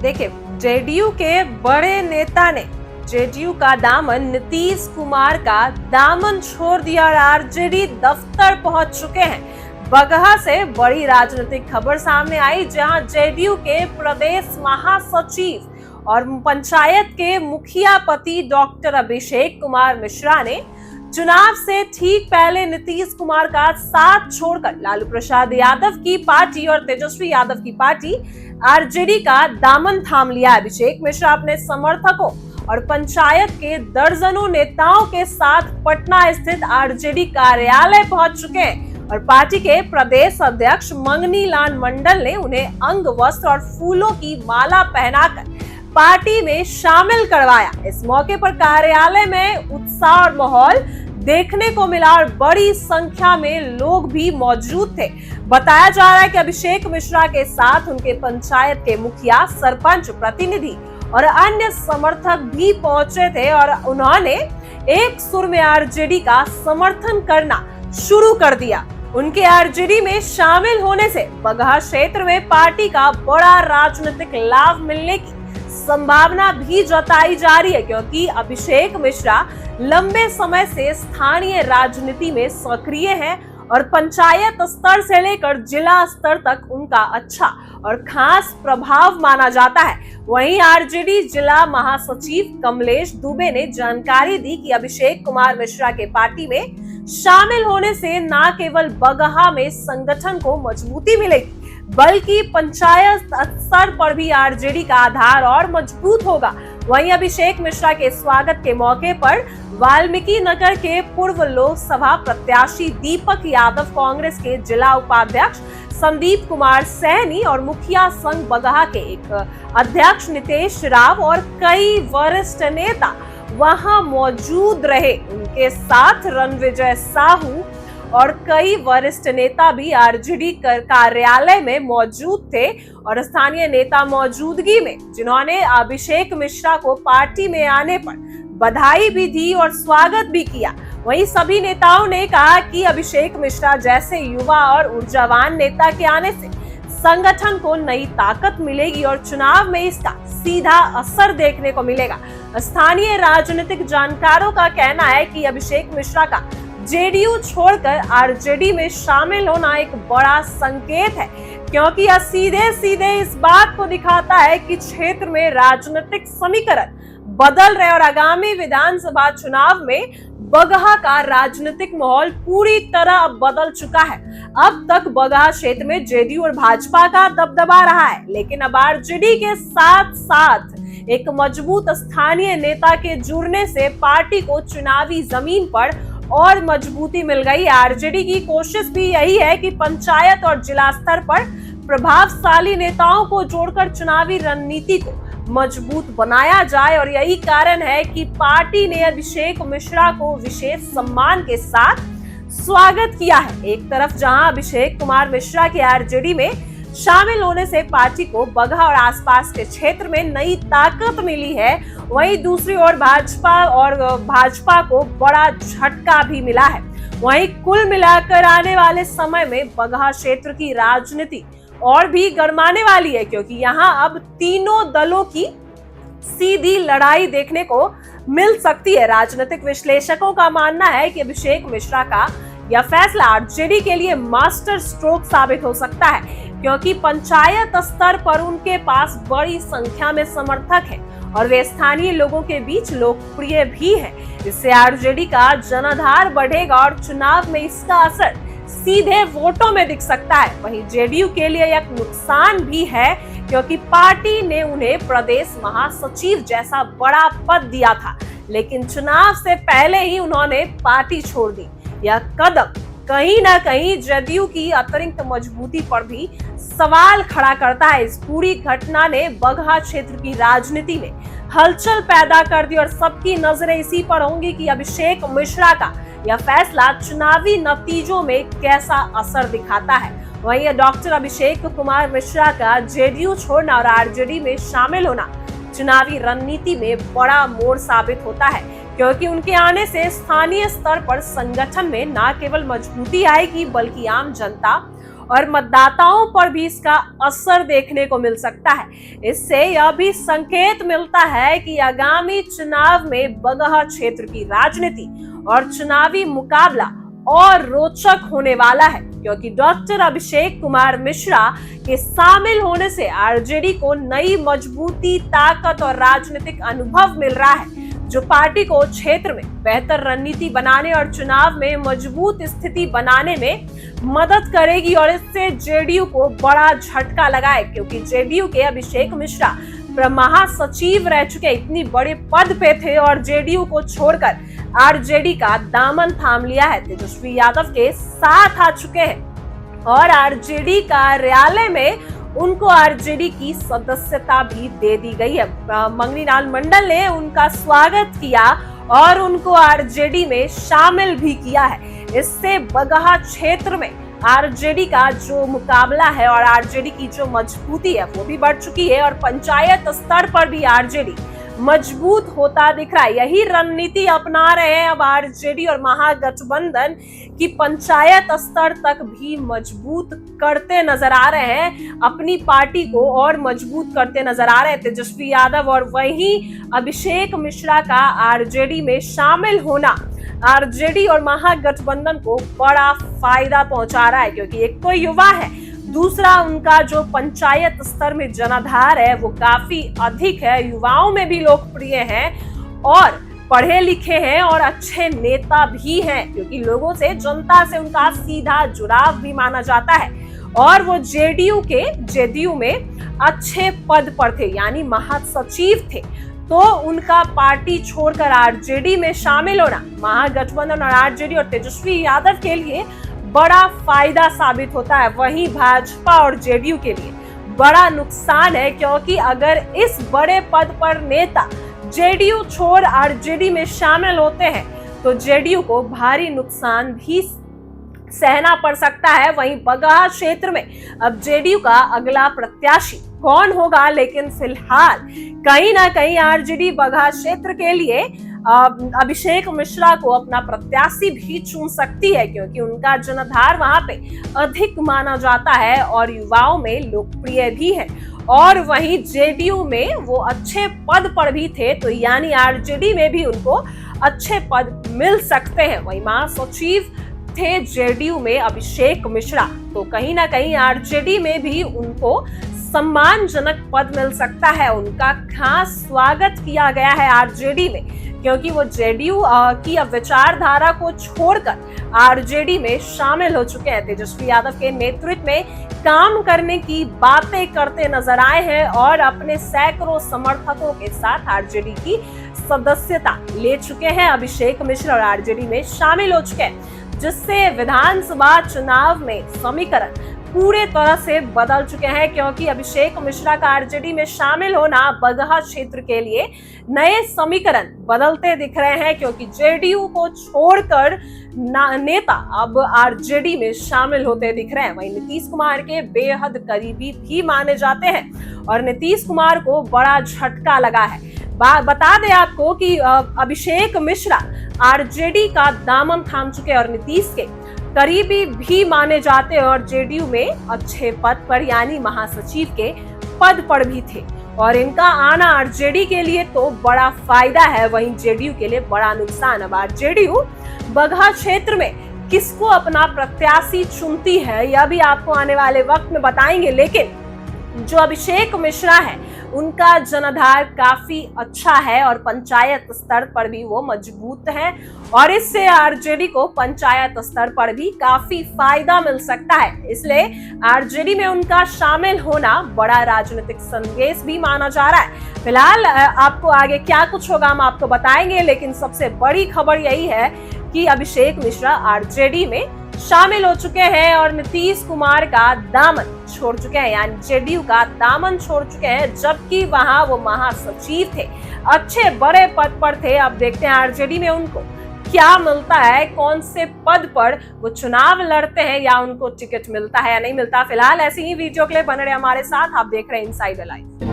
देखिए, जेडीयू के बड़े नेता ने जेडीयू का दामन, नीतीश कुमार का दामन छोड़ दिया और आरजेडी दफ्तर पहुंच चुके हैं। बगहा से बड़ी राजनीतिक खबर सामने आई, जहां जेडीयू के प्रदेश महासचिव और पंचायत के मुखिया पति डॉक्टर अभिषेक कुमार मिश्रा ने चुनाव से ठीक पहले नीतीश कुमार का साथ छोड़कर लालू प्रसाद यादव की पार्टी और तेजस्वी यादव की पार्टी आरजेडी का दामन थाम लिया। अभिषेक मिश्रा अपने समर्थकों और पंचायत के दर्जनों नेताओं के साथ पटना स्थित आरजेडी कार्यालय पहुंच चुके हैं और पार्टी के प्रदेश अध्यक्ष मंगनी लाल मंडल ने उन्हें अंग वस्त्र और फूलों की माला पहनाकर पार्टी में शामिल करवाया। इस मौके पर कार्यालय में उत्साह और माहौल देखने को मिला और बड़ी संख्या में लोग भी मौजूद थे। बताया जा रहा है कि अभिषेक मिश्रा के साथ उनके पंचायत के मुखिया, सरपंच, प्रतिनिधि और अन्य समर्थक भी पहुंचे थे और उन्होंने एक सुर में आरजेडी का समर्थन करना शुरू कर दिया। उनके आरजेडी में शामिल होने से बगहा क्षेत्र में पार्टी का बड़ा राजनीतिक लाभ मिलने की संभावना भी जताई जा रही है, क्योंकि अभिषेक मिश्रा लंबे समय से स्थानीय राजनीति में सक्रिय हैं और पंचायत स्तर से लेकर जिला स्तर तक उनका अच्छा और खास प्रभाव माना जाता है। वहीं आरजेडी जिला महासचिव कमलेश दुबे ने जानकारी दी कि अभिषेक कुमार मिश्रा के पार्टी में शामिल होने से न केवल बगहा में संगठन को मजबूती मिलेगी, बल्कि पंचायत स्तर पर भी आरजेडी का आधार और मजबूत होगा। वहीं अभिषेक मिश्रा के स्वागत के मौके पर वाल्मीकि नगर के पूर्व लोकसभा प्रत्याशी दीपक यादव, कांग्रेस के जिला उपाध्यक्ष संदीप कुमार सैनी और मुखिया संघ बगहा के एक अध्यक्ष नितेश राव और कई वरिष्ठ नेता वहां मौजूद रहे। उनके साथ रणविजय साहू और कई वरिष्ठ नेता भी आरजेडी कार्यालय में मौजूद थे और स्थानीय नेता मौजूदगी में जिन्होंने अभिषेक मिश्रा को पार्टी में आने पर बधाई भी दी और स्वागत भी किया। वहीं सभी नेताओं ने कहा कि अभिषेक मिश्रा जैसे युवा और ऊर्जावान नेता के आने से संगठन को नई ताकत मिलेगी और चुनाव में इसका सीधा असर देखने को मिलेगा। स्थानीय राजनीतिक जानकारों का कहना है कि अभिषेक मिश्रा का जेडीयू छोड़कर आरजेडी में शामिल होना एक बड़ा संकेत है, क्योंकि यह सीधे सीधे इस बात को दिखाता है कि क्षेत्र में राजनीतिक समीकरण बदल रहे और आगामी विधानसभा चुनाव में बगहा का राजनीतिक माहौल पूरी तरह बदल चुका है। अब तक बगहा क्षेत्र में जेडीयू और भाजपा का दबदबा रहा है, लेकिन अब आरजेडी के साथ साथ एक मजबूत स्थानीय नेता के जुड़ने से पार्टी को चुनावी जमीन पर और मजबूती मिल गई। आरजेडी की कोशिश भी यही है कि पंचायत और जिला स्तर पर प्रभावशाली नेताओं को जोड़कर चुनावी रणनीति को मजबूत बनाया जाए और यही कारण है कि पार्टी ने अभिषेक मिश्रा को विशेष सम्मान के साथ स्वागत किया है। एक तरफ जहां अभिषेक कुमार मिश्रा के आरजेडी में शामिल होने से पार्टी को बगहा और आसपास के क्षेत्र में नई ताकत मिली है, वहीं दूसरी ओर भाजपा को बड़ा झटका भी मिला है। वहीं कुल मिलाकर आने वाले समय में बगहा क्षेत्र की राजनीति और भी गरमाने वाली है, क्योंकि यहां अब तीनों दलों की सीधी लड़ाई देखने को मिल सकती है। राजनीतिक विश्लेषकों का मानना है कि अभिषेक मिश्रा का यह फैसला आरजेडी के लिए मास्टर स्ट्रोक साबित हो सकता है, क्योंकि पंचायत स्तर पर उनके पास बड़ी संख्या में समर्थक हैं और वे स्थानीय लोगों के बीच लोकप्रिय भी हैं। इससे आरजेडी का जनाधार बढ़ेगा और चुनाव में इसका असर सीधे वोटों में दिख सकता है। वहीं जेडीयू के लिए एक नुकसान भी है, क्योंकि पार्टी ने उन्हें प्रदेश महासचिव जैसा बड़ा पद दिया था, लेकिन चुनाव से पहले ही उन्होंने पार्टी छोड़ दी। यह कदम कहीं ना कहीं जेडीयू की अतिरिक्त मजबूती पर भी सवाल खड़ा करता है। इस पूरी घटना ने बगहा क्षेत्र की राजनीति में हलचल पैदा कर दी और सबकी नजरें इसी पर होंगी कि अभिषेक मिश्रा का यह फैसला चुनावी नतीजों में कैसा असर दिखाता है। वहीं डॉक्टर अभिषेक कुमार मिश्रा का जेडीयू छोड़ना और आरजेडी में शामिल होना चुनावी रणनीति में बड़ा मोड़ साबित होता है, क्योंकि उनके आने से स्थानीय स्तर पर संगठन में न केवल मजबूती आएगी, बल्कि आम जनता और मतदाताओं पर भी इसका असर देखने को मिल सकता है। इससे यह भी संकेत मिलता है कि आगामी चुनाव में बगहा क्षेत्र की राजनीति और चुनावी मुकाबला और रोचक होने वाला है, क्योंकि डॉक्टर अभिषेक कुमार मिश्रा के शामिल होने से आरजेडी को नई मजबूती, ताकत और राजनीतिक अनुभव मिल रहा है, जो पार्टी को क्षेत्र में बेहतर रणनीति बनाने और चुनाव में मजबूत स्थिति बनाने में मदद करेगी। और इससे जेडीयू को बड़ा झटका लगा है, क्योंकि जेडीयू के अभिषेक मिश्रा महासचिव रह चुके, इतनी बड़े पद पे थे और जेडीयू को छोड़कर आरजेडी का दामन थाम लिया है, तेजस्वी यादव के साथ आ चुके हैं और आरजेडी कार्यालय में उनको आरजेडी की सदस्यता भी दे दी गई है। मंगनी लाल मंडल ने उनका स्वागत किया और उनको आरजेडी में शामिल भी किया है। इससे बगहा क्षेत्र में आरजेडी का जो मुकाबला है और आरजेडी की जो मजबूती है वो भी बढ़ चुकी है और पंचायत स्तर पर भी आरजेडी मजबूत होता दिख रहा है। यही रणनीति अपना रहे हैं अब आरजेडी और महागठबंधन की पंचायत स्तर तक भी मजबूत करते नजर आ रहे हैं, अपनी पार्टी को और मजबूत करते नजर आ रहे हैं तेजस्वी यादव। और वहीं अभिषेक मिश्रा का आरजेडी में शामिल होना आरजेडी और महागठबंधन को बड़ा फायदा पहुंचा रहा है, क्योंकि एक तो युवा है, दूसरा उनका जो पंचायत स्तर में जनाधार है वो काफी अधिक है, युवाओं में भी लोकप्रिय हैं और पढ़े लिखे हैं और अच्छे नेता भी हैं, क्योंकि लोगों से, जनता से उनका सीधा जुड़ाव भी माना जाता है। और वो जेडीयू में अच्छे पद पर थे, यानी महासचिव थे, तो उनका पार्टी छोड़कर आरजेडी में शामिल होना महागठबंधन और आरजेडी और तेजस्वी यादव के लिए बड़ा फायदा साबित होता है। वहीं भाजपा और जेडीयू के लिए बड़ा नुकसान है, क्योंकि अगर इस बड़े पद पर नेता जेडीयू छोड़ आरजेडी में शामिल होते हैं तो जेडीयू को भारी नुकसान भी सहना पड़ सकता है। वहीं बगहा क्षेत्र में अब जेडीयू का अगला प्रत्याशी कौन होगा, लेकिन फिलहाल कहीं ना कहीं आरजेडी बगहा क्षेत्र के लिए अभिषेक मिश्रा को अपना प्रत्याशी भी चुन सकती है, क्योंकि उनका जनाधार वहां पे अधिक माना जाता है और युवाओं में लोकप्रिय भी है। और वहीं जेडीयू में वो अच्छे पद पर भी थे, तो यानी आरजेडी में भी उनको अच्छे पद मिल सकते हैं। वहीं महासचिव थे जेडीयू में अभिषेक मिश्रा, तो कहीं ना कहीं आरजेडी में भी उनको सम्मानजनक पद मिल सकता है। उनका खास स्वागत किया गया है आरजेडी में, क्योंकि वो जेडीयू की विचारधारा को छोड़कर आरजेडी में शामिल हो चुके हैं। तेजस्वी यादव के नेतृत्व में काम करने की बातें करते नजर आए हैं और अपने सैकड़ों समर्थकों के साथ आरजेडी की सदस्यता ले चुके हैं। अभिषेक मिश्रा और आरजेडी में शामिल हो चुके हैं, जिससे विधानसभा चुनाव में समीकरण पूरे तरह से बदल चुके हैं, क्योंकि अभिषेक मिश्रा का आरजेडी में शामिल होना बगहा क्षेत्र के लिए नए समीकरण बदलते दिख रहे हैं, क्योंकि जेडीयू को छोड़कर नेता अब आरजेडी में शामिल होते दिख रहे हैं। वहीं नीतीश कुमार के बेहद करीबी भी माने जाते हैं और नीतीश कुमार को बड़ा झटका लगा है। बता दें आपको कि अभिषेक मिश्रा आरजेडी का दामन थाम चुके और नीतीश के करीबी भी माने जाते और जेडीयू में अच्छे पद पर यानी महासचिव के पद पर भी थे और इनका आना आरजेडी के लिए तो बड़ा फायदा है, वहीं जेडीयू के लिए बड़ा नुकसान। अब जेडीयू बगहा क्षेत्र में किसको अपना प्रत्याशी चुनती है यह भी आपको आने वाले वक्त में बताएंगे, लेकिन जो अभिषेक मिश्रा है उनका जनाधार काफी अच्छा है और पंचायत स्तर पर भी वो मजबूत है और इससे आरजेडी को पंचायत स्तर पर भी काफी फायदा मिल सकता है। इसलिए आरजेडी में उनका शामिल होना बड़ा राजनीतिक संदेश भी माना जा रहा है। फिलहाल आपको आगे क्या कुछ होगा हम आपको बताएंगे, लेकिन सबसे बड़ी खबर यही है कि अभिषेक मिश्रा आरजेडी में शामिल हो चुके हैं और नीतीश कुमार का दामन छोड़ चुके हैं, यानी जेडीयू का दामन छोड़ चुके हैं, जबकि वहां वो महासचिव थे, अच्छे बड़े पद पर थे। अब देखते हैं आरजेडी में उनको क्या मिलता है, कौन से पद पर वो चुनाव लड़ते हैं या उनको टिकट मिलता है या नहीं मिलता। फिलहाल ऐसी ही वीडियो के लिए बने रहे हमारे साथ। आप देख रहे हैं इनसाइडर लाइव।